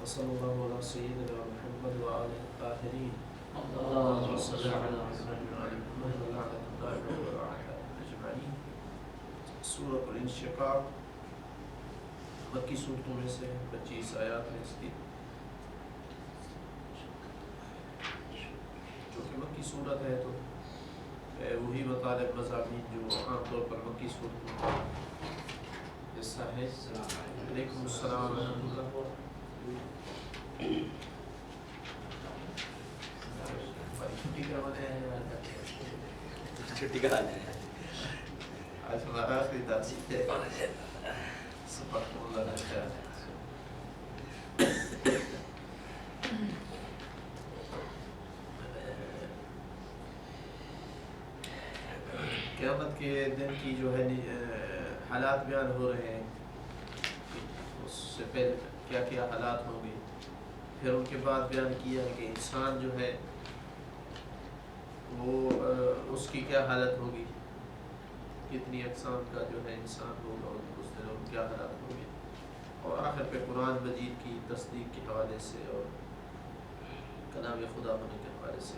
وصلی اللہ علیہ سیدنا محمد وآلہ الطاہرین اللهم صلی صل اللہ على علیہ محمد ولعنۃ اللہ اجمعین۔ سورۃ الانشقاق مکی صورتوں میں سے 25 آیات میں اس کی، چونکہ مکی صورت ہے تو وہی مطالب مضامین جو عام طور پر مکی صورتوں کا حصہ ہے۔ علیکم السلام ورحمۃ اللہ۔ چھٹی کروانے ہیں، چھٹی کرانے ہیں آج ہمارا آخری درس ہے، سبق مولانا کا۔ قیامت کے دن کی جو ہے حالات بیان ہو رہے ہیں، اس سے پہلے کیا کیا حالات ہوں گے، پھر ان کے بعد بیان کیا کہ انسان جو ہے وہ اس کی کیا حالت ہوگی، کتنی اقسام کا جو ہے انسان ہوگا اور اس دن ان کیا حالات ہوں گے، اور آخر پہ قرآن مجید کی تصدیق کے حوالے سے اور کلام خدا ہونے کے حوالے سے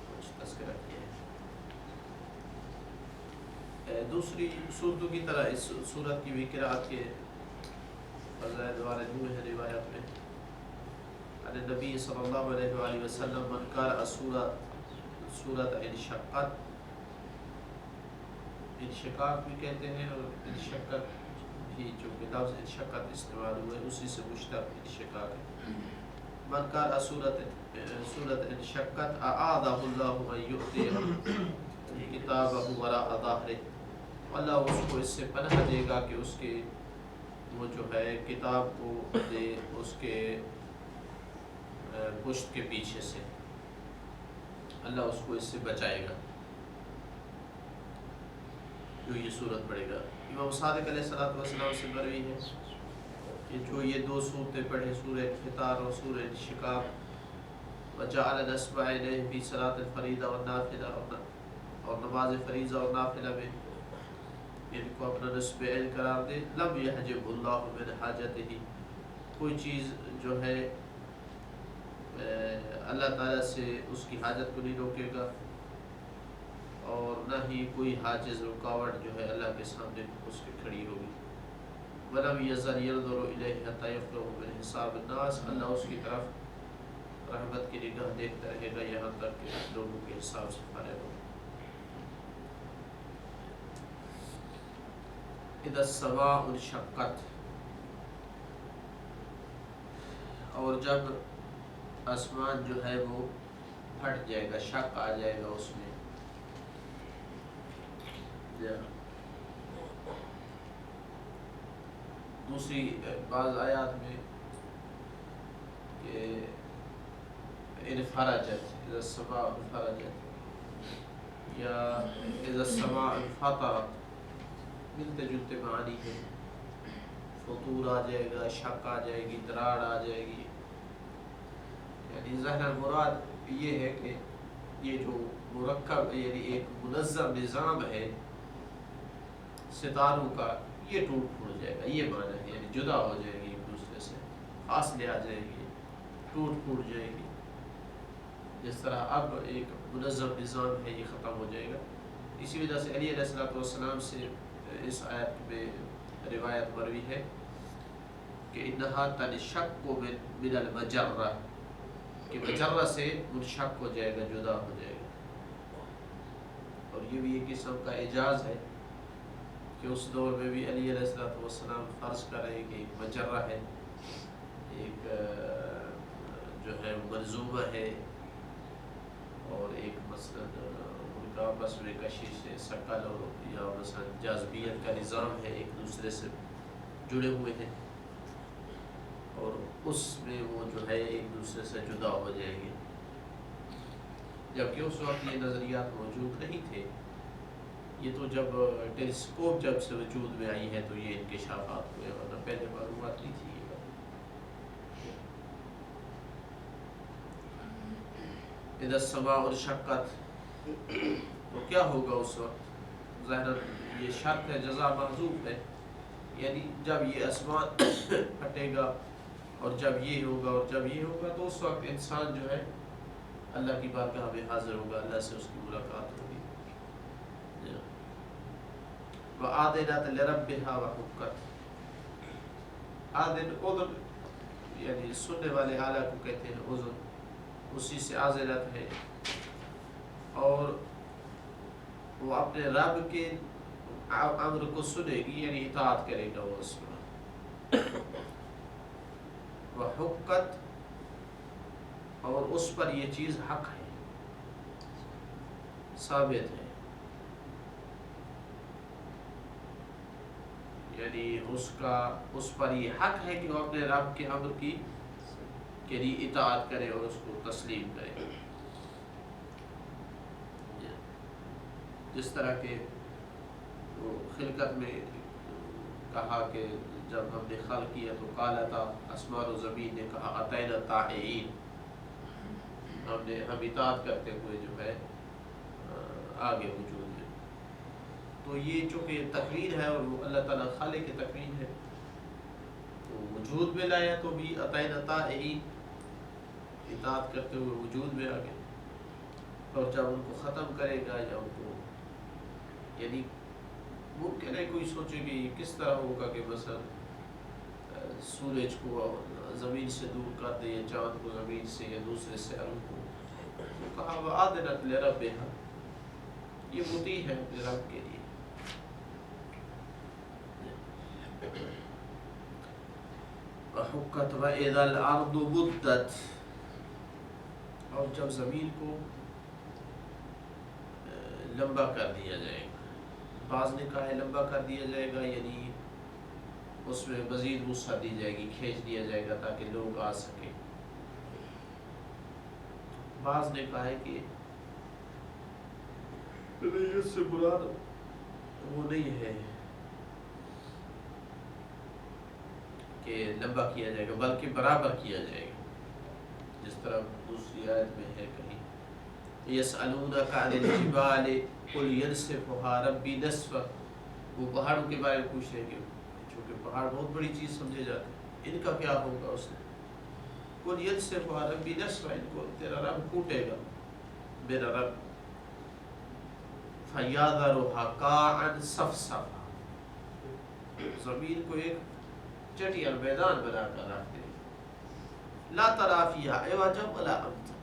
کچھ تذکرہ کیا ہے۔ دوسری صورتوں کی طرح اس صورت کی بھی قرأت کے فضائل وارد ہوئے ہیں روایت میں۔ عن نبی صلی اللہ علیہ وآلہ وسلم من قرأ سورۃ انشقت، انشقاق بھی کہتے ہیں اور انشقت بھی، جو لفظ انشقت استعمال ہوئے اسی سے مشتق انشقاق ہے۔ من قرأ سورۃ انشقت اعاذہ اللہ ان یؤتیہ کتابہ وراء ظہرہ، اللہ اس کو اس سے پناہ دے گا کہ اس کے وہ جو ہے کتاب کو دے اس کے پشت کے پیچھے سے، اللہ اس کو اس سے بچائے گا جو یہ صورت پڑھے گا۔ امام صادق علیہ السلام سے مروی ہے کہ جو یہ دو صورتیں پڑھے، سورہ انفطار اور سورہ انشقاق، وجعل نصب عینیہ فی صلاۃ الفریضہ والنافلہ، اور نماز فریضہ اور نافلہ میں ان کو اپنا نصب عین قرار دے، لم یحجب اللہ من حاجتہ، کوئی چیز جو ہے اللہ تعالیٰ سے اس کی حاجت کو نہیں روکے گا، اور نہ ہی کوئی حاجز رکاوٹ جو ہے اللہ کے سامنے اس کی کھڑی ہوگی۔ وَلَمْ يَزَلْ يَنْظُرُ إِلَيْهِ حَتَّى يَفْرُغَ مِنْ حِسَابِ النَّاسِ، اللہ اس کی طرف رحمت کی نگاہ دیکھتا رہے گا یہاں تک کہ لوگوں کے حساب سے فارغ ہو۔ اِذَا السَّمَاءُ انشَقَّتْ، اور جب آسمان جو ہے وہ پھٹ جائے گا، شق آ جائے گا اس میں۔ دوسری بعض آیات میں کہ انفرجت، اذا السماء انفرجت، یا اذا السماء انفطرت، ملتے جلتے معنی ہے، فطور آ جائے گا، شق آ جائے گی، دراڑ آ جائے گی، یعنی ظاہر مراد یہ ہے کہ یہ جو مرکب یعنی ایک منظم نظام ہے ستاروں کا، یہ ٹوٹ پھوٹ جائے گا، یہ معنی ہے، یعنی جدا ہو جائے گی ایک دوسرے سے، فاصلے آ جائے گی، ٹوٹ پھوٹ جائے گی۔ جس طرح اب ایک منظم نظام ہے یہ ختم ہو جائے گا۔ اسی وجہ سے علی علیہ السلام سے اس آیت میں روایت مروی ہے کہ انہا تنشق من المجرہ، کہ مجرہ سے منشق ہو جائے گا، جدا ہو جائے گا۔ اور یہ بھی ایک قسم کا اعجاز ہے کہ اس دور میں بھی علی علیہ السلام فرض کر رہے کہ ایک مجرہ ہے، ایک جو ہے منظومہ ہے، اور ایک مثلا ان کا آپس میں کشش ثقل اور یا مثلا جاذبیت کا نظام ہے، ایک دوسرے سے جڑے ہوئے ہیں، اور اس میں وہ جو ہے ایک دوسرے سے جدا ہو جائیں گے، جبکہ اس وقت یہ نظریات موجود نہیں تھے۔ یہ تو جب ٹیلیسکوپ جب سے وجود میں آئی ہے تو یہ انکشافات ہوئے، ورنہ پہلے معلومات نہیں تھی۔ اذا السماء انشقت، تو کیا ہوگا اس وقت؟ ظاہر یہ شرط ہے، جزا محذوف ہے، یعنی جب یہ آسمان پھٹے گا اور جب یہ ہوگا اور جب یہ ہوگا، تو اس وقت انسان جو ہے اللہ کی بارگاہ میں حاضر ہوگا، اللہ سے اس کی ملاقات ہوگی۔ وَآذِنَتْ لِرَبِّهَا وَحُقَّتْ، آذن اذن یعنی سننے والے آلہ کو کہتے ہیں اذن، اسی سے آذنت ہے، اور وہ اپنے رب کے امر کو سنے گی، یعنی اطاعت کرے گا وہ اس میں۔ وحقت، اور اس پر یہ چیز حق ہے، ثابت ہے، یعنی اس پر یہ حق ہے کہ وہ اپنے رب کے امر کی کے لیے اطاعت کرے اور اس کو تسلیم کرے، جس طرح کہ وہ خلقت میں کہا کہ جب ہم نے خلق کیا تو قالتا، آسمان و زمین نے کہا اتینا طائعین، ہم اطاعت کرتے ہوئے جو ہے آگے وجود ہے۔ تو یہ چونکہ تقریر ہے اور وہ اللہ تعالیٰ خالق کی تقریر ہے، تو وجود میں لایا تو بھی اتینا طائعین، اطاعت کرتے ہوئے وجود میں آ گئے، اور جب ان کو ختم کرے گا یا ان کو، یعنی ممکن ہے کوئی سوچے کہ یہ کس طرح ہوگا کہ مثلا سورج کو زمین سے دور کر دے، یا چاند کو زمین سے، یا دوسرے سیاروں کو، تو کہا وَآذِنَتْ لِرَبِّهَا، یہ مطیع ہے اپنے رب کے لیے۔ وَحُقَّتْ وَإِذَا الْأَرْضُ مُدَّتْ، اور جب زمین کو لمبا کر دیا جائے گا، بعض نے کہا ہے لمبا کر دیا جائے گا یعنی اس میں مزید وسعت دی جائے گی، کھینچ دیا جائے گا تاکہ لوگ آ سکیں۔ بعض نے کہا ہے کہ اس سے مراد وہ نہیں ہے کہ لمبا کیا جائے گا، بلکہ برابر کیا جائے گا، جس طرح دوسری آیت میں ہے کہیں یسألونک عن الجبال قل ينسفها ربی نسفا، وہ پہاڑوں کے بارے میں پوچھ رہے ہیں، چونکہ پہاڑ بہت بڑی چیز سمجھے جاتے ہیں، ان کا کیا ہوگا اس نے، قل ينسفها ربی نسفا، ان کو تیرا رب کوٹے گا، میرا رب، فَيَذَرُهَا قَاعًا صَفْصَفًا، زمین کو ایک چٹیا میدان بنا کر رکھ دے، لا تَرَى فِيهَا عِوَجًا وَلَا أَمْتًا،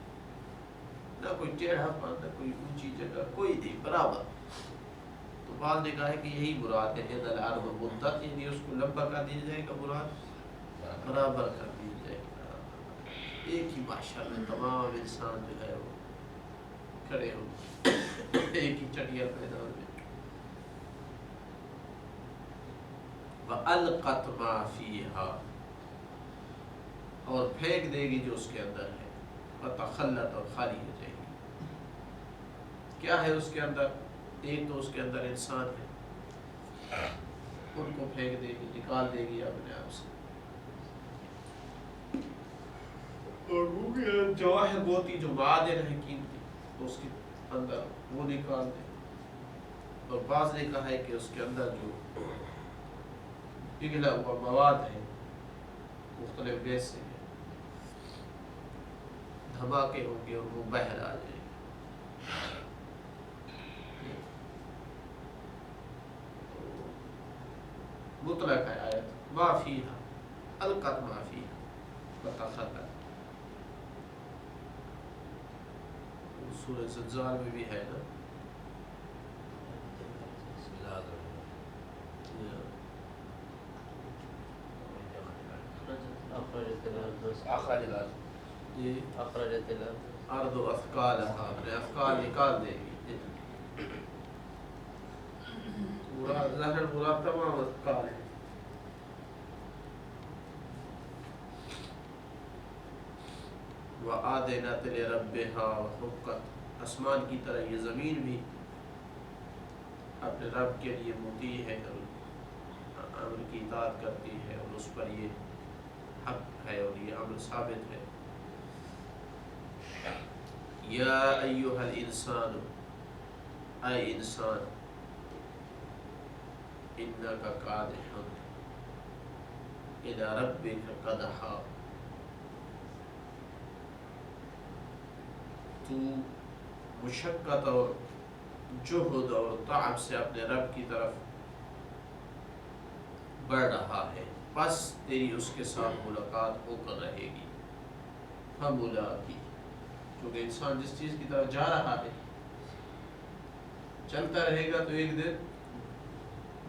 نہ کوئی ٹیڑھا پن، نہ کوئی اونچی جگہ، کوئی نہیں، برابر۔ تو بعض نے کہا ہے کہ یہی مراد ہے، اِذَا الْأَرْضُ مُدَّتْ، یعنی اس کو لمبا کر دیا جائے گا، مراد برابر کر دیا جائے گا، ایک ہی معاشر میں تمام انسان جو ہے وہ کھڑے ہوں ایک ہی چٹیا میدان میں۔ وَأَلْقَتْ مَا فِيهَا، اور پھینک دے گی جو اس کے اندر ہے، وَتَخَلَّتْ، اور خالی ہو جائے گی۔ کیا ہے اس کے اندر؟ ایک تو اس کے اندر انسان ہے، ان کو پھینک دے گی، نکال دے گی اپنے آپ سے، اور وہ بھی جواہر موتی جو معادن ہے قیمتی، تو اس کے اندر وہ نکال دے۔ اور بعض نے کہا ہے کہ اس کے اندر جو پگھلا ہوا مواد ہے مختلف گیس سے ہے، دھماکے ہوں گے اور وہ بہر آ جائے گے۔ مطلق ہے آیت، ما فیہا، القت ما فیہا وتخلت، سورہ زلزال میں بھی ہے نا، أخرجت الأرض ارض اثقالها، اپنے افکار نکال دے گی، پورا ظاہر پورا تمام اثقال ہے۔ وَآذِنَتْ لِرَبِّهَا وَحُقَّتْ، آسمان کی طرح یہ زمین بھی اپنے رب کے لیے مطیع ہے، امر کی اطاعت کرتی ہے، اور اس پر یہ حق ہے اور یہ امر ثابت ہے۔ یا ایھا الانسان، اے انسان، انک کادح الی ربک قدحا، تو مشقت اور جہد اور تعب سے اپنے رب کی طرف بڑھ رہا ہے، بس تیری اس کے ساتھ ملاقات ہو کر رہے گی۔ فملاقی، کیونکہ انسان جس چیز کی طرف جا رہا ہے چلتا رہے گا تو ایک دن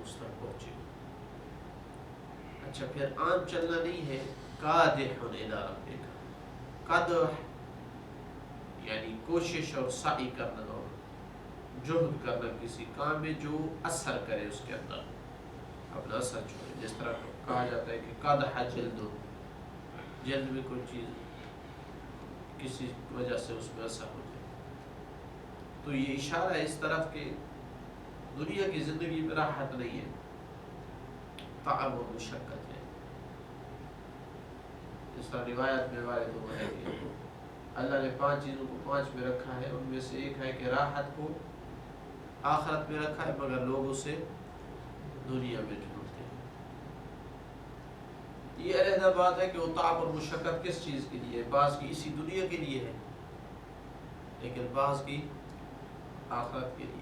اس تک پہنچے گا۔ اچھا، پھر عام چلنا نہیں ہے، قادح الی ربک، قدح یعنی کوشش اور سعی کرنا اور جہد کرنا کسی کام میں جو اثر کرے اس کے اندر، اپنا اثر چھوڑے۔ جس طرح کہا جاتا ہے کہ قدح جلد، جلد میں کوئی چیز کسی وجہ سے اس میں اثر ہو جائے، تو یہ اشارہ ہے اس طرف کہ دنیا کی زندگی میں راحت نہیں ہے، تعب و مشقت ہے۔ اس طرح روایت میں وارد ہوا ہے کہ اللہ نے 5 چیزوں کو 5 میں رکھا ہے، ان میں سے ایک ہے کہ راحت کو آخرت میں رکھا ہے، مگر لوگ اسے دنیا میں ڈھونڈتے ہیں۔ یہ علیحدہ بات ہے کہ وہ تعب اور مشقت کس چیز کے لیے ہے، بعض کی اسی دنیا کے لیے ہے، لیکن بعض کی آخرت کے لیے۔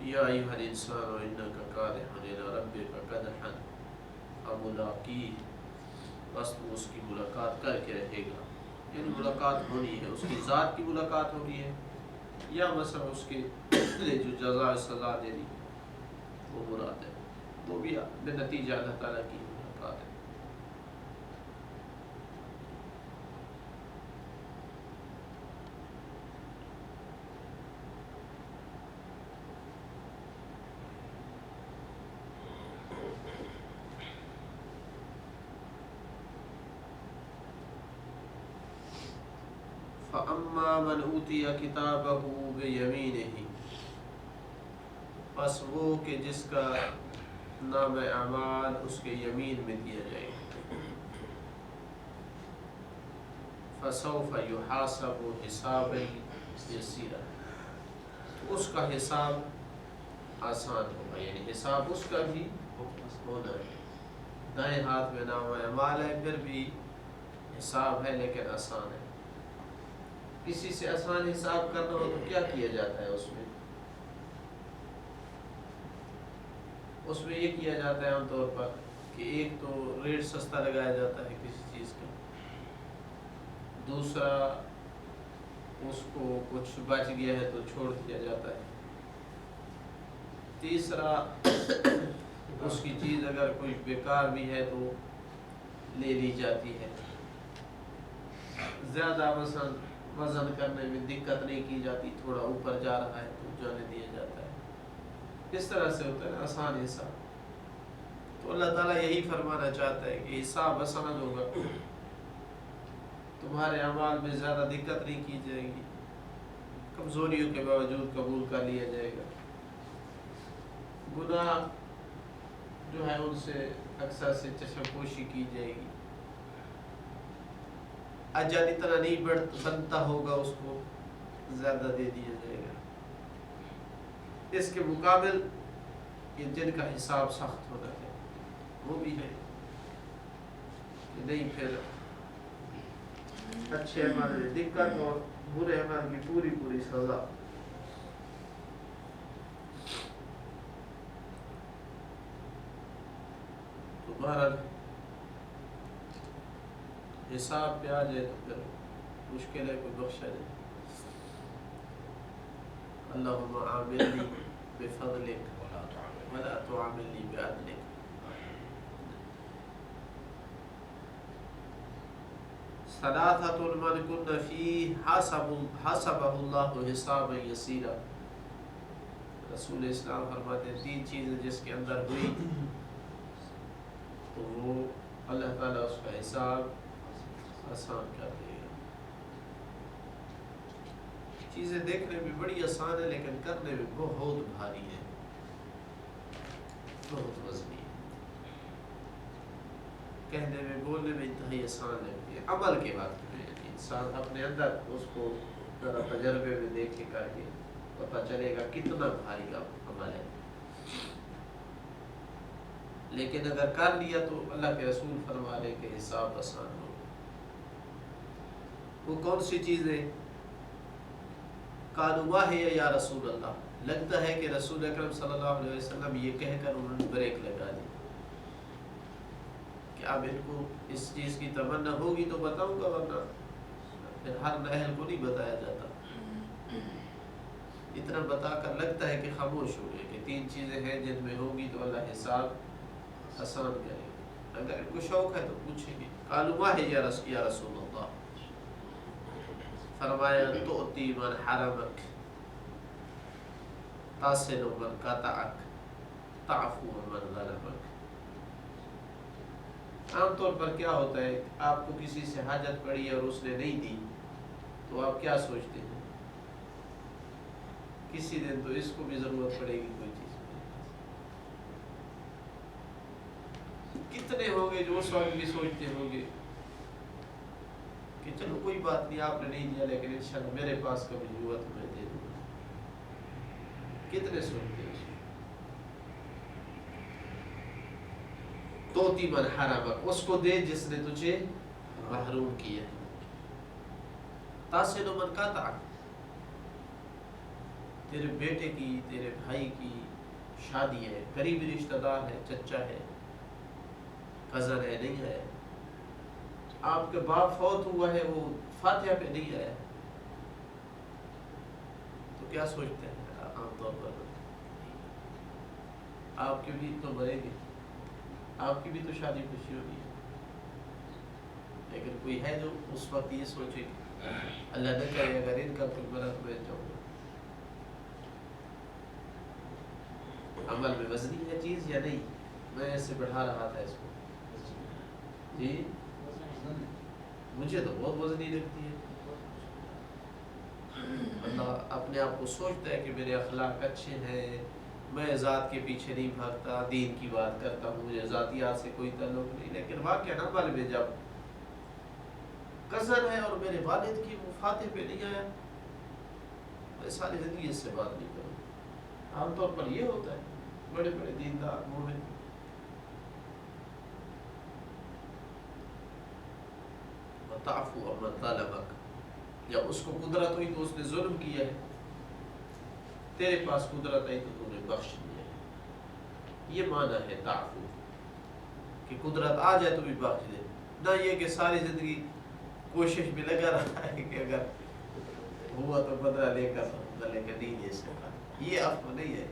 یا ایھا الانسان انک کادح الی ربک کدحا فملاقیہ، بس تو اس کی ملاقات کر کے رہے گا، یعنی ملاقات ہونی ہے، اس کی ذات کی ملاقات ہونی ہے، یا مثلا اس کے لیے جو جزا سزا دینی وہ مراد ہے، وہ بھی بنتیجہ اللہ تعالیٰ کی ملاقات ہے۔ فَأَمَّا مَنْ أُوتِيَ كِتَابَهُ بِيَمِينِهِ، پس وہ کہ جس کا نام اعمال اس کے یمین میں دیا جائے گا، فَسَوْفَ يُحَاسَبُ حِسَابًا يَسِيرًا، اس کا حساب آسان ہوگا، یعنی حساب اس کا بھی ہونا ہے۔ دائیں ہاتھ میں نام اعمال ہے، پھر بھی حساب ہے لیکن آسان ہے۔ کسی سے آسان حساب کرنا ہو تو کیا کیا جاتا ہے؟ اس میں یہ کیا جاتا ہے عام طور پر کہ ایک تو ریٹ سستا لگایا جاتا ہے کسی چیز کا، دوسرا اس کو کچھ بچ گیا ہے تو چھوڑ دیا جاتا ہے، تیسرا اس کی چیز اگر کوئی بیکار بھی ہے تو لے لی جاتی ہے، زیادہ وزن کرنے میں دقت نہیں کی جاتی، تھوڑا اوپر جا رہا ہے تو جانے دیا جاتا ہے، اس طرح سے ہوتا ہے آسان حساب۔ تو اللہ تعالیٰ یہی فرمانا چاہتا ہے کہ حساب آسان ہوگا، تمہارے اعمال میں زیادہ دقت نہیں کی جائے گی، کمزوریوں کے باوجود قبول کر لیا جائے گا، گناہ جو ہے ان سے اکثر سے چشم پوشی کی جائے گی، اجر اتنا نہیں بنتا ہوگا اس کو زیادہ دے دیا جائے گا۔ اس کے مقابل یہ جن کا حساب سخت ہونا ہے وہ بھی ہے کہ نہیں، پھر اچھے عمل میں دقت اور برے عمل کی پوری پوری سزا۔ تو بہرحال حساب پہ آ جائے تو پھر مشکل ہے کوئی بخشا جائے۔ اللہم عاملنی بفضلک ولا تعاملنی بعدلک۔ ثلاثۃ من کن فیہ حسبہ اللہ حسابا یسیرا، رسول اسلام فرماتے ہیں 3 چیزیں جس کے اندر ہوئی تو وہ اللہ تعالیٰ اس کا حساب آسان کر دے گا۔ چیزیں دیکھنے میں بڑی آسان ہے لیکن کرنے میں بہت بھاری ہے، بہت وزنی ہے، کہنے میں بولنے میں انتہائی آسان لگتی ہے، عمل کے وقت میں انسان اپنے اندر اس کو ذرا تجربے میں دیکھ کے کر کے پتہ چلے گا کتنا بھاری کا عمل ہے. لیکن اگر کر لیا تو اللہ کے رسول فرما رہے کہ حساب آسان ہو. وہ کون سی چیز ہے؟ قالوا ما ہے یا رسول اللہ. لگتا ہے کہ رسول اکرم صلی اللہ علیہ وسلم یہ کہہ کر انہوں نے بریک لگا دی کہ اب ان کو اس چیز کی تمنا ہوگی تو بتاؤں گا، ورنہ پھر ہر نااہل کو نہیں بتایا جاتا. اتنا بتا کر لگتا ہے کہ خاموش ہو گئے کہ 3 چیزیں ہیں جن میں ہوگی تو اللہ حساب آسان کرے گا. اگر ان کو شوق ہے تو پوچھیں گے. قالوا ما ہے یا رسول اللہ. فرمایا تؤتی من حرمک تصل من قطعک تعفو من ظلمک. عام طور پر کیا ہوتا ہے، آپ کو کسی سے حاجت پڑی اور اس نے نہیں دی تو آپ کیا سوچتے ہیں؟ کسی دن تو اس کو بھی ضرورت پڑے گی کوئی چیز. کتنے ہوں گے جو اس وقت بھی سوچتے ہوں گے کہ چلو کوئی بات نہیں، آپ نے نہیں دیا لیکن انشاءاللہ میرے پاس کبھی ہوا تو میں دے دوں گا. کتنے سوچتے ہیں؟ توتی من حرمک، اس کو دے جس نے تجھے محروم کیا. تاسل من قطعک، تیرے بیٹے کی، تیرے بھائی کی شادی ہے، قریبی رشتہ دار ہے، چچا ہے، کزن ہے، نہیں ہے. آپ کے باپ فوت ہوا ہے، وہ فاتحہ پہ نہیں آیا تو کیا سوچتے ہیں؟ عام طور پر آپ کے بھی تو مریں گے، آپ کی بھی تو شادی خوشی ہوگی ہے. لیکن کوئی ہے جو اس وقت یہ سوچے کہ اللہ نہ کرے اگر ان کا کوئی مرا تو میں جاؤں گا. عمل میں وزنی ہے چیز یا نہیں؟ میں ایسے بڑھا رہا تھا اس کو. جی مجھے تو بہت وزنی لگتی ہے. اللہ اپنے آپ کو سوچتا ہے کہ میرے اخلاق اچھے ہیں، میں ذات کے پیچھے نہیں بھاگتا، دین کی بات کرتا ہوں، مجھے ذاتیات سے کوئی تعلق نہیں. لیکن واقعہ عمل میں جب کزن ہے اور میرے والد کی وہ فاتح پہ نہیں آیا، میں ساری زندگی اس سے بات نہیں کروں. عام طور پر یہ ہوتا ہے بڑے بڑے دیندار مومن. تعفو عمن ظلمک، جب اس کو قدرت ہوئی تو اس نے ظلم کیا ہے، تیرے پاس قدرت آئی تو تو نے بخش دیا ہے. یہ معنی ہے تعفو، کہ قدرت آ جائے تو بھی بخش دے. نہ یہ کہ ساری زندگی کوشش میں لگا رہا ہے کہ اگر ہوا تو بدلہ لے کر گلے کے نہیں دے سکتا. یہ عفو نہیں ہے،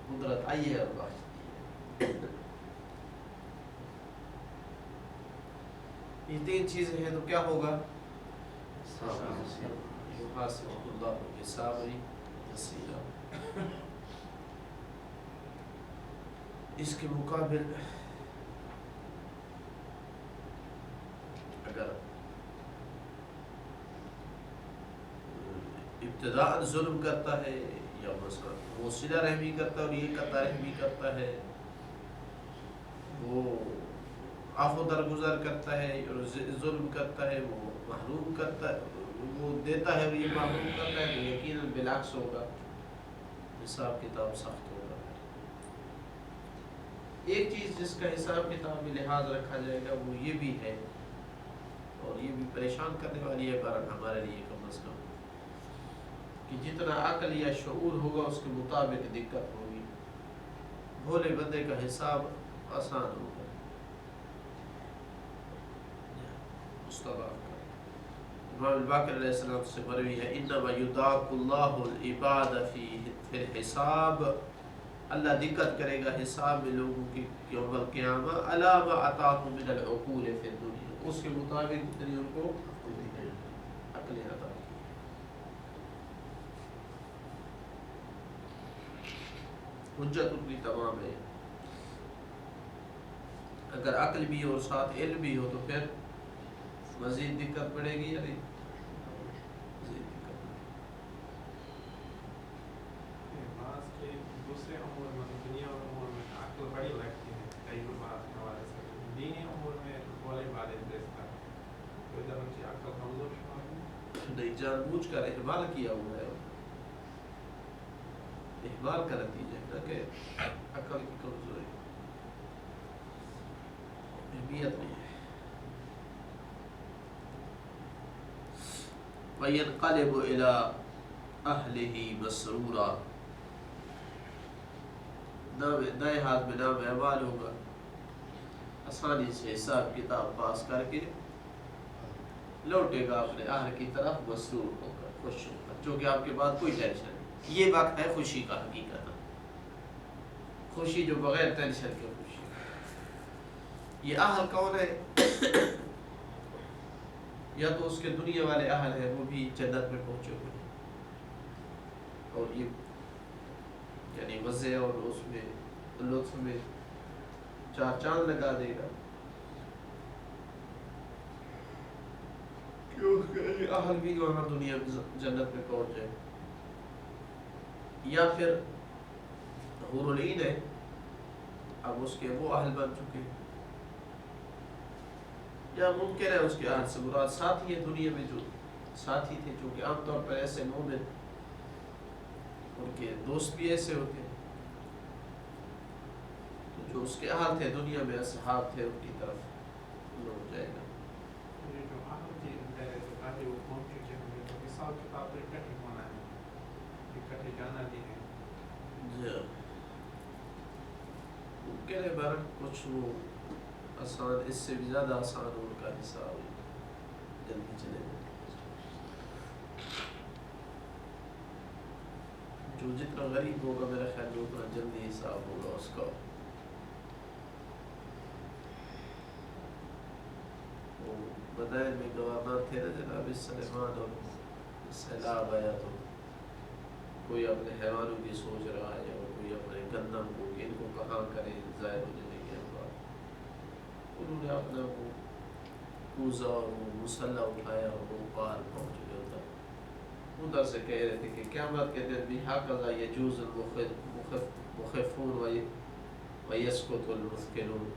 قدرت آئی ہے اور بخش دی ہے. یہ 3 چیزیں ہیں تو کیا ہوگا؟ یحاسب اللہ حسابا یسیرا. اس کے مقابل اگر ابتداء ظلم کرتا ہے یا مثلا وہ صلہ رحمی کرتا ہے اور یہ قطع رحمی کرتا ہے، وہ عفو درگزر کرتا ہے اور ظلم کرتا ہے، وہ محروم کرتا ہے، وہ دیتا ہے اور یہ محروم کرتا ہے، تو یقیناً بالعکس ہوگا، حساب کتاب سخت ہوگا. ایک چیز جس کا حساب کتاب میں لحاظ رکھا جائے گا وہ یہ بھی ہے، اور یہ بھی پریشان کرنے والی ہے بارہ ہمارے لیے کم از کم، کہ جتنا عقل یا شعور ہوگا اس کے مطابق دقت ہوگی. بھولے بندے کا حساب آسان ہوگا. امام الباقر علیہ السلام سے مروی ہے انما یداق اللہ العباد فی الحساب، اللہ دقت کرے گا حساب میں لوگوں کی یوم القیامہ علی ما عطاہ من العقول فی الدنیا، اس کے مطابق جتنی ان کو عقلیں عطا کی. حجت اتنی تمام ہے. اگر عقل بھی ہو اور ساتھ علم بھی ہو تو پھر مزید دقت پڑے گی یا نہیں؟ مزید دقت پڑے گی. بعض کے دوسرے امور میں دنیا اور امور میں عقل بڑی لگتی ہے کئی بات کے حوالے سے، دینی امور میں بولے والد دیتا ہے تو ادھر ان کی عقل کمزور شمار ہے. نہیں، جان بوجھ کر احمال کیا ہوا ہے. احمال کا نتیجہ ہے کہ عقل کی کمزوری، اہمیت نہیں ہے۔ وَيَنْقَلِبُ إِلَىٰ أَهْلِهِ مَسْرُورًا، دائیں ہاتھ میں نام اعمال ہوگا، آسانی سے حساب کتاب پاس کر کے لوٹے گا اپنے اہل کی طرف مسرور ہو کر، خوش ہو کر، جو کہ آپ کے بعد کوئی ٹینشن نہیں۔ یہ وقت ہے خوشی کا، حقیقت خوشی جو بغیر ٹینشن کے خوشی۔ یہ اہل کون ہے؟ یا تو اس کے دنیا والے اہل ہیں، وہ بھی جنت میں پہنچے ہوئے ہیں، اور یہ یعنی مزے اور اس میں لطف میں چار چاند لگا دے گا، کیونکہ اہل بھی وہاں دنیا میں جنت میں پہنچ جائے۔ یا پھر حور العین ہے، اب اس کے وہ اہل بن چکے ہیں، یا ممکن ہے اس کے اہل سے مراد ساتھی ہے، دنیا میں جو ساتھی تھے، چونکہ عام طور پر ایسے مومن ان کے دوست بھی ایسے ہوتے ہیں، تو جو اس کے اہل تھے دنیا میں، اصحاب تھے، ان کی طرف لوٹ جائے گا۔ یہ جو اہل کی دائرے سے پہلے وہ پہنچ چکے ہوں گے، تو حساب کتاب تو اکٹھے ہونا ہے، اکٹھے جانا بھی ہے۔ جی ممکن ہے بہرحال کچھ وہ آسان، اس سے بھی زیادہ آسان ان کا حساب جلدی چلے گا، جو جتنا غریب ہوگا میرا خیال میں اتنا جلدی حساب ہوگا اس کا۔ وہ مدائن میں گورنر تھے نا جناب سلیمان، اور سیلاب آیا تو کوئی اپنے حیوانوں کی سوچ رہا ہے، اور کوئی اپنے گندم کو کہ ان کو کہاں کریں ظاہر ہو جائے گی بات، انہوں نے اپنا وہ کوزہ اور وہ مسلح اٹھایا اور وہ پار پہنچ گیا تھا۔ ادھر سے کہہ رہے تھے کہ قیامت کے دن بھی ہکذا یجوز المخفون ویسکت المثقلون،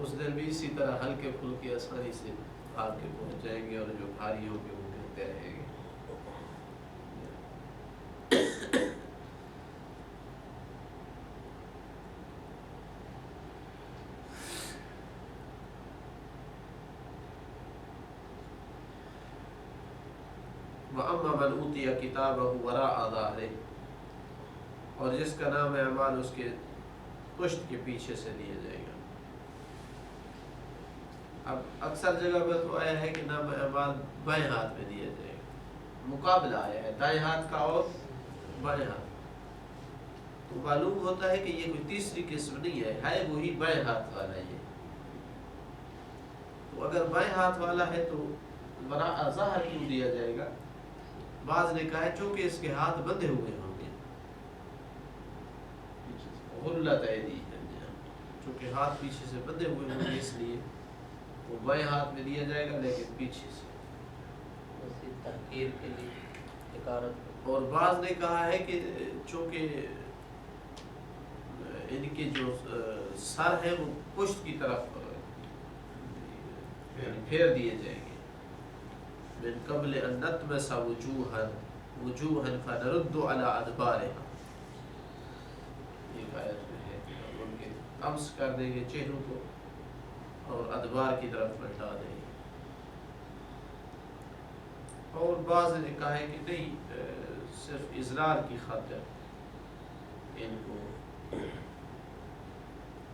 اس دن بھی اسی طرح ہلکے پھلکے آسانی سے بھاگ کے پہنچ جائیں گے، اور جو بھاری ہوں گے وہ گرتے رہیں گے۔ وَأَمَّا مَنْ أُوتِيَ كِتَابَهُ وَرَاءَ ظَهْرِهِ، اور جس کا نام اعمال اس کے پشت کے پیچھے سے دیا جائے گا۔ اب اکثر جگہ پر تو آیا ہے کہ نام اعمال بائیں ہاتھ میں دیا جائے گا، مقابلہ آیا ہے دائیں ہاتھ کا اور بائیں ہاتھ، تو معلوم ہوتا ہے کہ یہ کوئی تیسری قسم نہیں ہے وہی بائیں ہاتھ والا یہ۔ تو اگر بائیں ہاتھ والا ہے تو وراء ظہر کیوں دیا جائے گا؟ بعض نے کہا ہے چونکہ اس کے ہاتھ بندھے ہوئے ہوں گے، غلت ایدی ہے، چونکہ ہاتھ پیچھے سے بندھے ہوئے ہوں گے، اس لیے وہ بائیں ہاتھ میں دیا جائے گا لیکن پیچھے سے، تحقیر کے لیے حکارت۔ اور بعض نے کہا ہے کہ چونکہ ان کے جو سر ہے وہ پشت کی طرف پھیر دیے جائیں گے، من قبل ان نطمس وجوہا فنرد علی ادبارها، یہ آیت میں ہے کہ ہم ان کے طمس کر دیں گے چہروں کو اور ادبار کی طرف پلٹا دیں گے۔ اور بعض نے کہا ہے کہ نہیں، صرف اضرار کی خاطر ان کو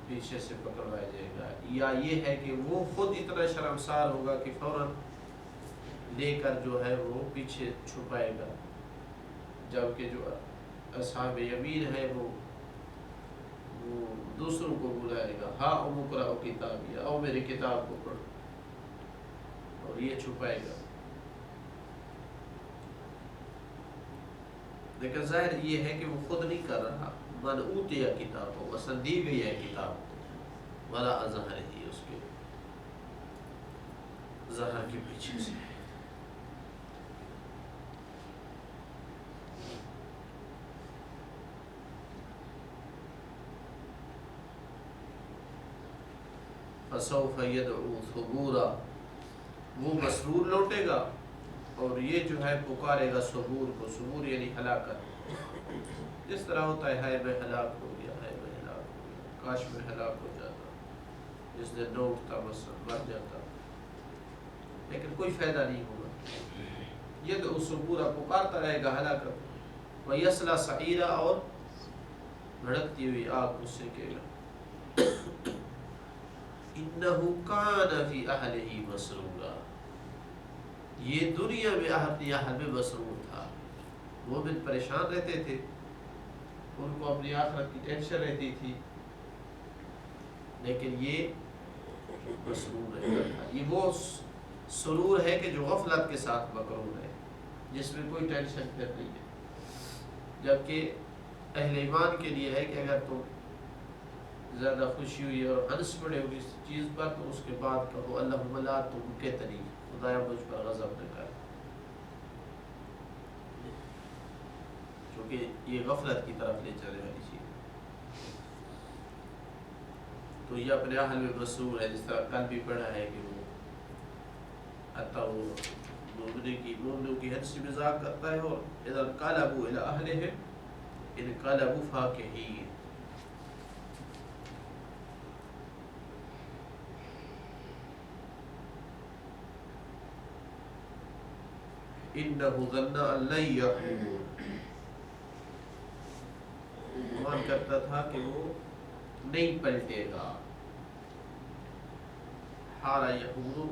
پیچھے سے پکڑوایا جائے گا، یا یہ ہے کہ وہ خود اتنا شرمسار ہوگا کہ فوراً لے کر جو ہے وہ پیچھے چھپائے گا، جبکہ جو اصحاب یمین ہے وہ دوسروں کو بلائے گا، ہاں اقرأوا کتابیہ، او میری کتاب کو پڑھو، اور یہ چھپائے گا۔ لیکن ظاہر یہ ہے کہ وہ خود نہیں کر رہا، من اوتی کتاب ہو، اصل دی گئی ہے کتاب، وراء ظہرہ، اس کے ظہر کے پیچھے سے۔ فسوف يدعو ثبورا، وہ مسرور لوٹے گا، اور یہ جو ہے پکارے گا صبور کو، صبور یعنی ہلاکت، جس طرح ہوتا ہے ہائے میں ہلاک ہو گیا، ہائے میں ہلاک ہو گیا، کاش میں ہلاک ہو جاتا، جس دن نہ اٹھتا بس مر جاتا، لیکن کوئی فائدہ نہیں ہوگا۔ یہ تو اس پورا پکارتا رہے گا ہلاکت، وَيَصْلَى سَعِيرًا، اور بھڑکتی ہوئی آگ اس سے کہے گا إِنَّهُ كَانَ فِي أَهْلِهِ مَسْرُورًا، یہ دنیا میں اپنی اہل میں مسرور تھا۔ مومن پریشان رہتے تھے، ان کو اپنی آخرت کی ٹینشن رہتی تھی، لیکن یہ مسرور رہتا تھا۔ یہ وہ سرور ہے کہ جو غفلت کے ساتھ مقرون ہے، جس میں کوئی ٹینشن پھر نہیں ہے۔ جبکہ اہل ایمان کے لیے ہے کہ اگر تم زیادہ خوشی ہوئی اور ہنس پڑے ہو اس چیز پر، تو اس کے بعد کہو اللہم لا تمکتنی، خدایا مجھ پر غضب نہ کر، کیونکہ یہ غفلت کی طرف لے چلے والی چیز۔ تو یہ اپنے اہل میں مسرور ہے، جس طرح کل بھی پڑھا ہے کہ وہ حتیٰ وہ مومنوں کی ہنسی مذاق کرتا ہے، اور اذا انقلبوا الی اہلہم انقلبوا فاکہین۔ انہ ظن ان لن یحور، گمان کرتا تھا کہ وہ نہیں پلٹے گا۔ حارا یحور،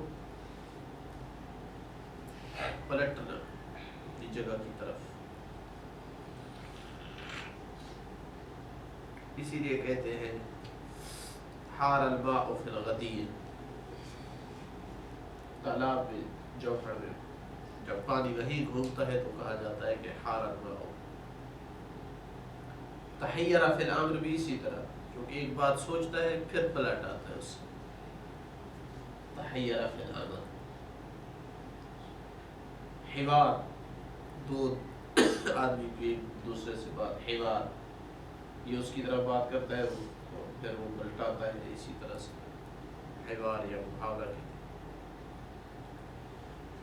پلٹنا اپنی جگہ کی طرف، اسی لیے کہتے ہیں حار الماء فی الغدیر، تالاب میں جوہر میں جب پانی وہیں گھومتا ہے تو کہا جاتا ہے کہ حار الماء۔ تحیر فی الامر بھی اسی طرح، کیونکہ ایک بات سوچتا ہے پھر پلٹ آتا ہے اس سے، تحیر فی الامر۔ حوار، دو آدمی کی ایک دوسرے سے بات، حوار، یہ اس کی طرف بات کرتا ہے وہ پھر وہ پلٹاتا ہے، اسی طرح سے حوار یا محاورہ کی۔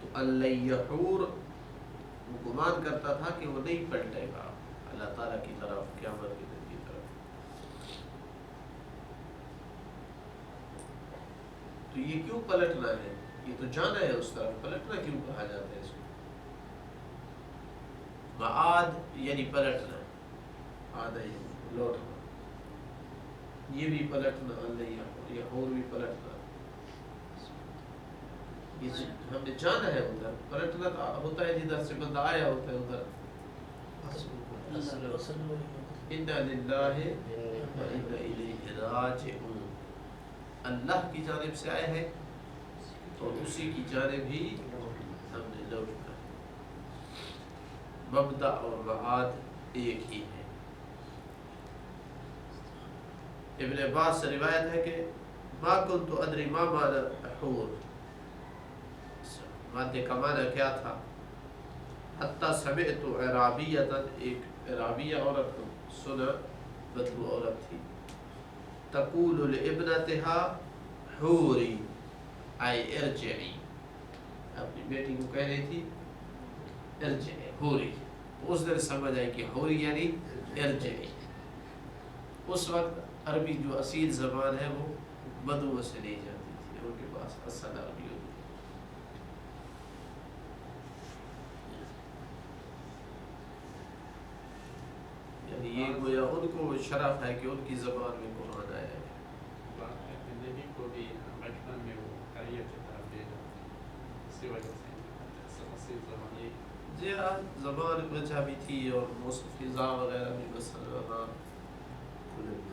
تو اللہ یحور، وہ گمان کرتا تھا کہ وہ نہیں پلٹے گا اللہ تعالیٰ کی طرف قیامت کے دن کی طرف۔ تو یہ کیوں پلٹنا ہے؟ یہ تو جانا ہے اس طرف، پلٹنا کیوں کہا جاتا ہے اس کو؟ معاد یعنی پلٹنا، آدھا لوٹنا، یہ بھی پلٹنا، اللہ یحور بھی پلٹنا، ہم نے جانا ہے ادھر، پلٹنا ہوتا ہے جدھر سے بندہ آیا ہوتا ہے ادھر۔ انا للہ و انا الیہ راجعون، اللہ کی جانب سے آئے ہیں اور اسی کی جانب ہی ہم نے لوٹنا ہے۔ مبدأ اور معاد ایک ہی ہے۔ ابن عباس سے روایت ہے کہ ما کنت ادری ما معنی حور، مادے کا معنی کیا تھا، حتی سمعت عرابیتا، ایک عرابیہ عورت کو سنا، بدو عورت تھی، تقول لابنتها حوری اے ارجعی، اپنی بیٹی کو کہہ رہی تھی ارجعی حوری، اس دن سمجھ آئی کہ حوری یعنی ارجعی۔ اس وقت عربی جو اصیل زبان ہے وہ بدو سے نہیں جاتی تھی، ان کے پاس اصل عربی ہوتی تھی۔ یعنی یہ گویا ان کو شرف ہے کہ ان کی زبان میں قرآن آیا ہے۔ بات ہے کہ نبی کو بھی بچپن میں وہ حریت کی طرف بھیجا، اسی وجہ سے اصل زبان یہ جی ہاں، زبان بچا بھی تھی اور موسم فضا وغیرہ بھی بس وہاں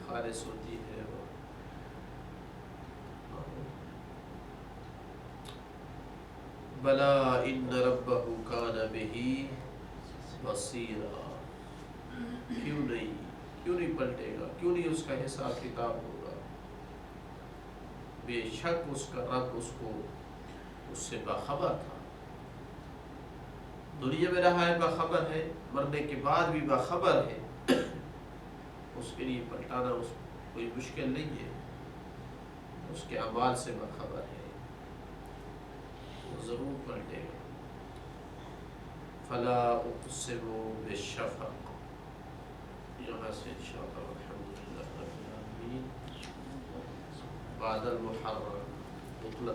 خالص ہوتی ہے۔ بلا ان ربہ کان بہ بصیرا، کیوں نہیں پلٹے گا، کیوں نہیں اس کا حساب کتاب ہوگا، بے شک اس کا رب اس کو اس سے باخبر تھا، دنیا میں رہا ہے باخبر ہے، مرنے کے بعد بھی باخبر ہے، اس کے لیے پلٹانا اس کوئی مشکل نہیں ہے، اس کے اعمال سے باخبر ہے، وہ ضرور پلٹے گا۔ فلا اقسم بالشفق، یہاں سے انشاءاللہ الحمدللہ رب العالمین بعد المحرم مطلق